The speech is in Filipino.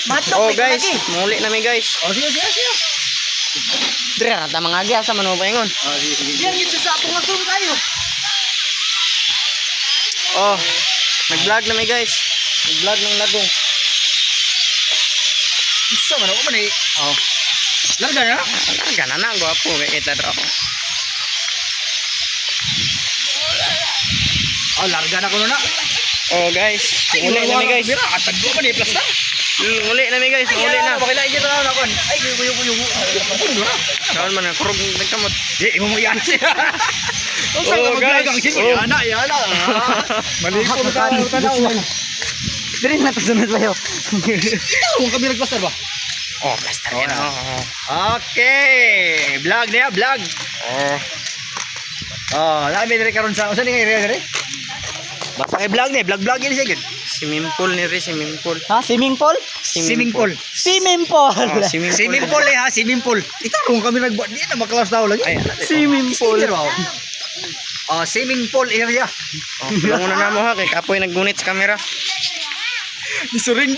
Matlok, Oh may guys, kalaki. muli na mi guys. Oh, sige. Dira ta mga agya sa manuba ingon. Yan, ito sa apong asong tayo. Oh, nag-vlog na mi guys. Nag-vlog ng lagong. Isa man ako man eh. Oh, Larga na. gana na gwapo kay kita dra. Oh, larga na ko na. Oh guys, muli na mi guys. Bira, atag ko man eh plus na. Muli na mi guys, muli na. Bakit kita na ako? Ay, kuyo. Kawan man kurog nagkamot. Di mo yan siya. Oh, Oh, guys. guys. Oh. Yana. Malipol ka na tanaw. Diri na tasunod tayo. Kung kami nagpasar ba? Oh, plaster yan. Oh. Okay, vlog niya, vlog. Oh. Oh, namin dire karon sa usa ni nga dire. Basta kay vlog ni, vlog yun siya gid. Swimming pool ni Re, swimming pool. Ha, swimming pool? Swimming pool. Swimming pool. Oh, swimming pool. Swimming pool ha, swimming pool. Ito kung kami nagbuat di na maklass tao lagi. Ay, Swimming pool. Oh, swimming pool area. oh, tulungan na mo ha kay kapoy naggunit sa camera. Isuring.